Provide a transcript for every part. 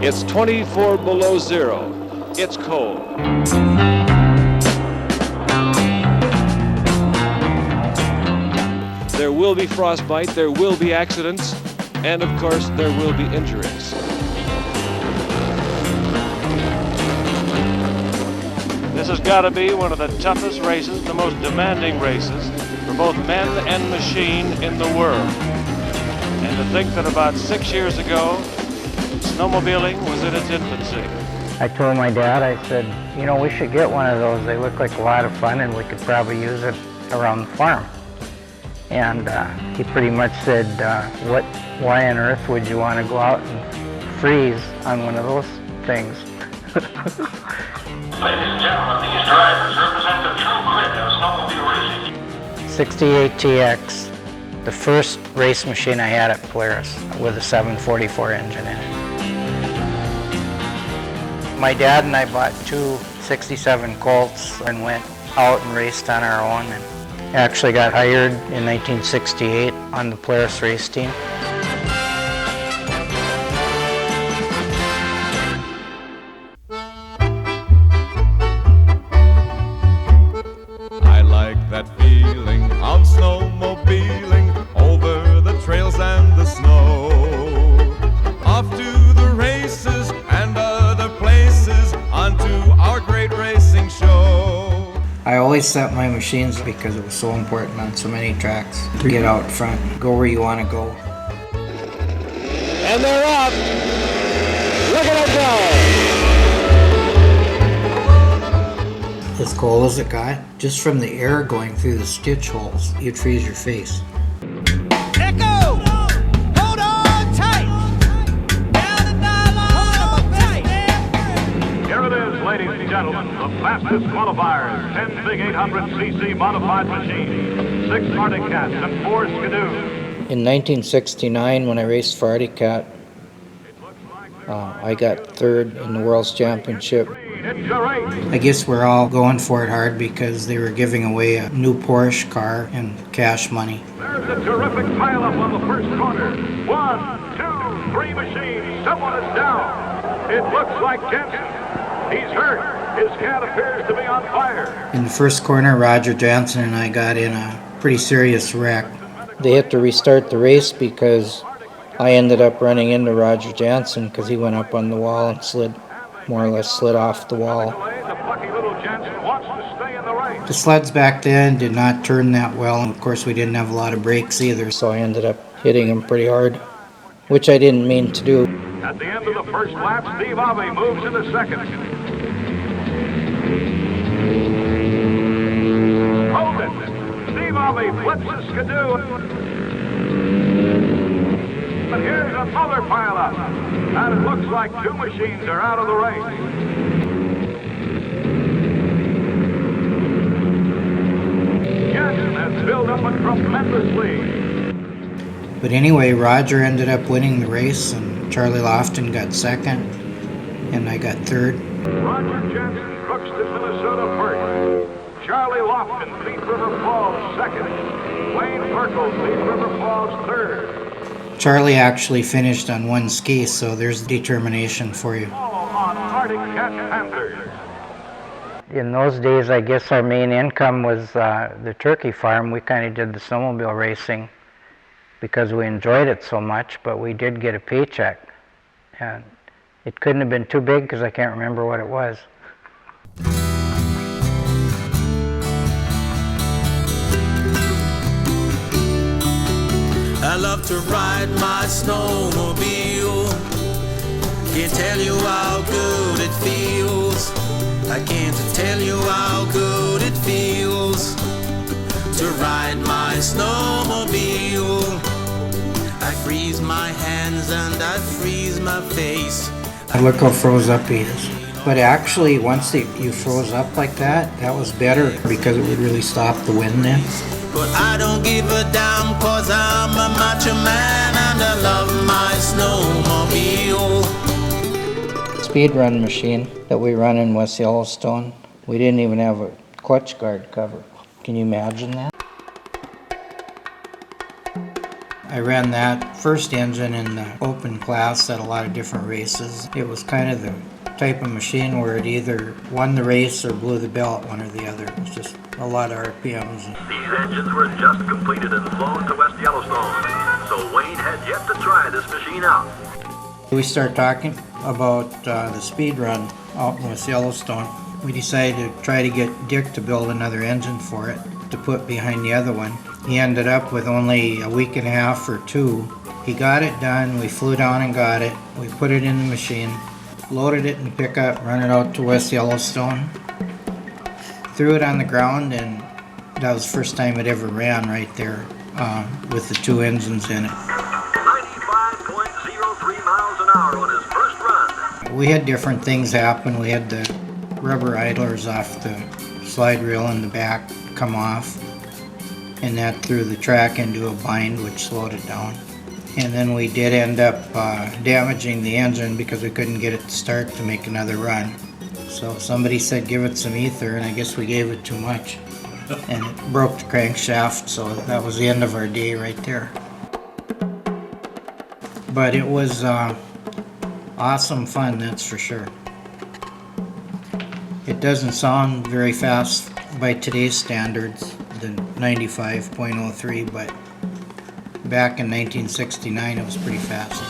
It's 24 below zero. It's cold. There will be frostbite, there will be accidents, and of course there will be injuries. This has got to be one of the toughest races, the most demanding races for both men and machine in the world. And to think that about 6 years ago, snowmobiling was in its infancy. I told my dad, I said, you know, we should get one of those. They look like a lot of fun and we could probably use it around the farm. And he pretty much said, why on earth would you want to go out and freeze on one of those things? Ladies and gentlemen, these drivers represent the true grit of snowmobile racing. 68 TX, the first race machine I had at Polaris with a 744 engine in it. My dad and I bought two 67 Colts and went out and raced on our own. And actually got hired in 1968 on the Polaris race team. I like that feeling of snowmobiling over the trails and the snow. Off to the races and other places, onto our great racing show. I always set my machines because it was so important on so many tracks to get out front, go where you want to go. And they're off! Look at them go! As cold as it got, just from the air going through the stitch holes, you'd freeze your face. Ladies and gentlemen, the fastest qualifiers, 10 big 800cc modified machines, 6 Artic cats and 4 Ski-Doos. In 1969, when I raced for Artic, I got third in the World's Championship. I guess we're all going for it hard because they were giving away a new Porsche car and cash money. There's a terrific pileup on the first corner. 1, 2, 3 machines. Someone is down. It looks like Jensen. He's hurt. His cat appears to be on fire. In the first corner, Roger Jansen and I got in a pretty serious wreck. They had to restart the race because I ended up running into Roger Jansen because he went up on the wall and more or less slid off the wall. The sleds back then did not turn that well, and of course we didn't have a lot of brakes either, so I ended up hitting him pretty hard, which I didn't mean to do. At the end of the first lap, Steve Abbey moves into second. Hold it! Steve Abbey flips his Ski-Doo. But here's another pileup. And it looks like 2 machines are out of the race. Jensen has built up a tremendous lead. But anyway, Roger ended up winning the race, and Charlie Lofton got second, and I got third. Roger Jensen crooks to Minnesota first. Charlie Lofton, Thief River Falls second. Wayne Burkel, Thief River Falls third. Charlie actually finished on one ski, so there's determination for you. On Artic Cat Panthers. In those days, I guess our main income was the turkey farm. We kind of did the snowmobile racing because we enjoyed it so much, but we did get a paycheck. And it couldn't have been too big because I can't remember what it was. I love to ride my snowmobile. Can't tell you how good it feels. I can't tell you how good it feels to ride my snowmobile. I freeze my hands and I freeze my face. Look how froze up he is. But actually, once you froze up like that, that was better because it would really stop the wind then. But I don't give a damn, cause I'm a macho man and I love my snowmobile. Speed run machine that we run in West Yellowstone. We didn't even have a clutch guard cover. Can you imagine that? I ran that first engine in the open class at a lot of different races. It was kind of the type of machine where it either won the race or blew the belt, one or the other. It was just a lot of RPMs. These engines were just completed and flown to West Yellowstone, so Wayne had yet to try this machine out. We started talking about the speed run out in West Yellowstone. We decided to try to get Dick to build another engine for it to put behind the other one. He ended up with only a week and a half or two. He got it done, we flew down and got it, we put it in the machine, loaded it in the pickup, run it out to West Yellowstone, threw it on the ground, and that was the first time it ever ran right there with the two engines in it. 95.03 miles an hour on his first run. We had different things happen. We had the rubber idlers off the slide rail in the back come off, and that threw the track into a bind, which slowed it down. And then we did end up damaging the engine because we couldn't get it to start to make another run. So somebody said give it some ether, and I guess we gave it too much. And it broke the crankshaft, so that was the end of our day right there. But it was awesome fun, that's for sure. It doesn't sound very fast by today's standards, the 95.03, but back in 1969 it was pretty fast.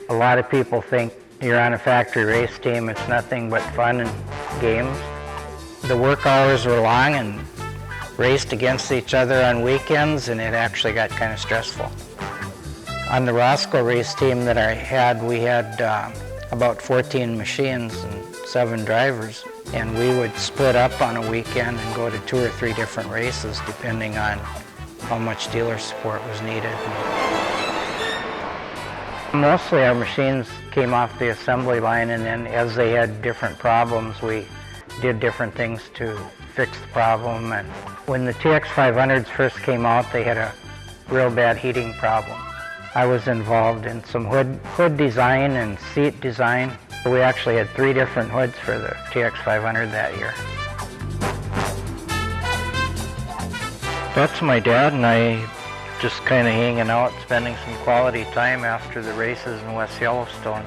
A lot of people think you're on a factory race team, it's nothing but fun and games. The work hours were long and raced against each other on weekends, and it actually got kind of stressful. On the Roseau race team that I had, we had about 14 machines and 7 drivers, and we would split up on a weekend and go to 2 or 3 different races depending on how much dealer support was needed. Mostly our machines came off the assembly line, and then as they had different problems, we did different things to fix the problem. And when the TX500s first came out, they had a real bad heating problem. I was involved in some hood design and seat design. We actually had 3 different hoods for the TX500 that year. That's my dad and I just kind of hanging out, spending some quality time after the races in West Yellowstone.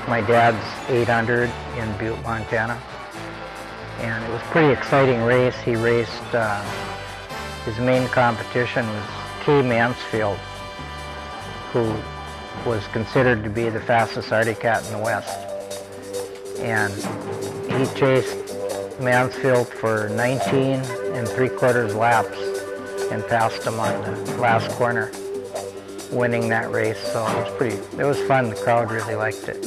My dad's 800 in Butte, Montana. And it was a pretty exciting race. He raced, his main competition was Kay Mansfield, who was considered to be the fastest Artic cat in the West. And he chased Mansfield for 19 3/4 laps and passed him on the last corner, winning that race. So it was fun. The crowd really liked it.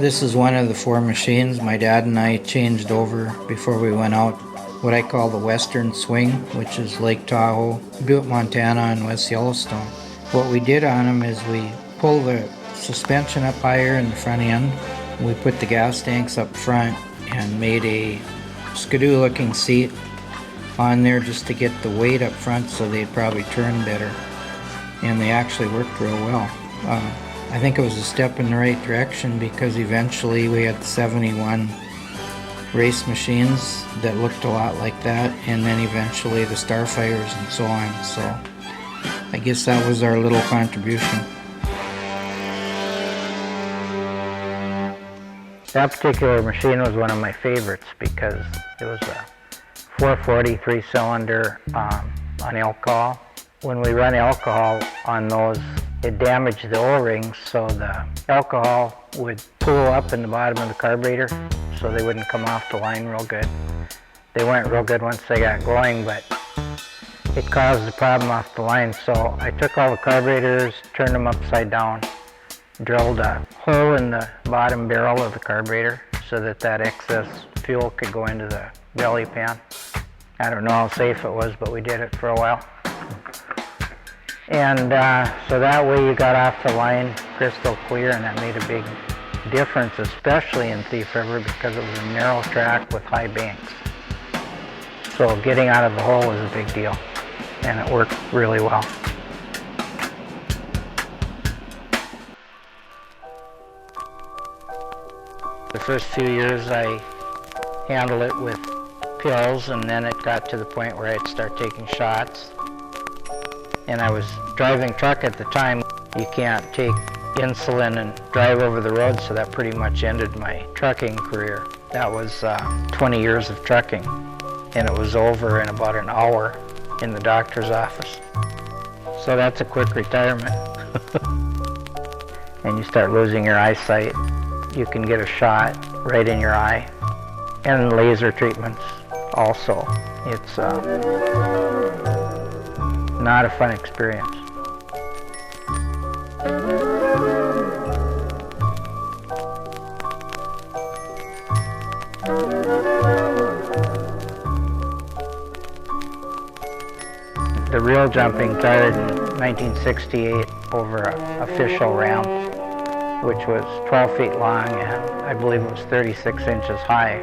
This is one of the 4 machines my dad and I changed over before we went out, what I call the Western Swing, which is Lake Tahoe, Butte, Montana, and West Yellowstone. What we did on them is we pulled the suspension up higher in the front end. We put the gas tanks up front and made a skidoo looking seat on there just to get the weight up front so they'd probably turn better. And they actually worked real well. I think it was a step in the right direction because eventually we had 71 race machines that looked a lot like that, and then eventually the Starfires and so on. So I guess that was our little contribution. That particular machine was one of my favorites because it was a 440 3-cylinder on alcohol. When we run alcohol on those, it damaged the O-rings, so the alcohol would pool up in the bottom of the carburetor so they wouldn't come off the line real good. They weren't real good once they got going, but it caused the problem off the line. So I took all the carburetors, turned them upside down, drilled a hole in the bottom barrel of the carburetor so that excess fuel could go into the belly pan. I don't know how safe it was, but we did it for a while. And so that way you got off the line crystal clear, and that made a big difference, especially in Thief River because it was a narrow track with high banks. So getting out of the hole was a big deal, and it worked really well. The first few years I handled it with pills, and then it got to the point where I'd start taking shots. And I was driving truck at the time. You can't take insulin and drive over the road, so that pretty much ended my trucking career. That was 20 years of trucking, and it was over in about an hour in the doctor's office. So that's a quick retirement. And you start losing your eyesight. You can get a shot right in your eye, and laser treatments also. It's not a fun experience. The real jumping started in 1968 over an official ramp, which was 12 feet long and I believe it was 36 inches high.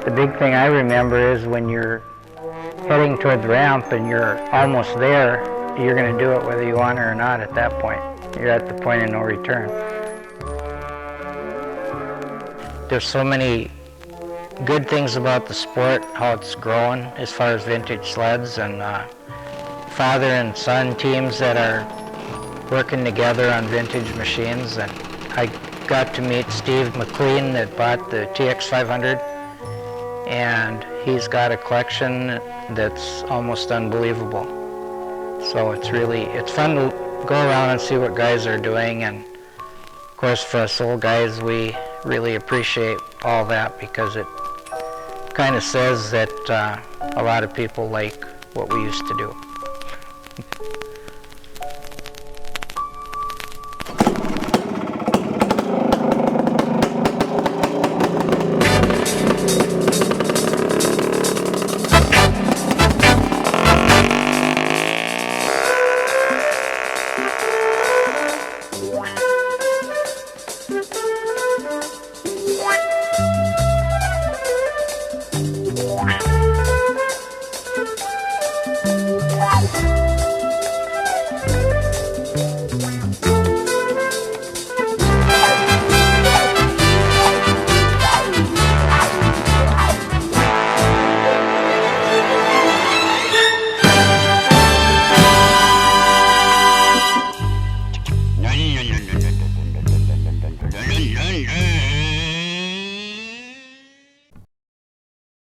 The big thing I remember is when you're heading toward the ramp and you're almost there, you're going to do it whether you want to or not at that point. You're at the point of no return. There's so many good things about the sport, how it's growing as far as vintage sleds, and father and son teams that are working together on vintage machines. And I got to meet Steve McLean that bought the TX500, and he's got a collection that's almost unbelievable. So it's fun to go around and see what guys are doing, and of course for us old guys we really appreciate all that because it kind of says that a lot of people like what we used to do.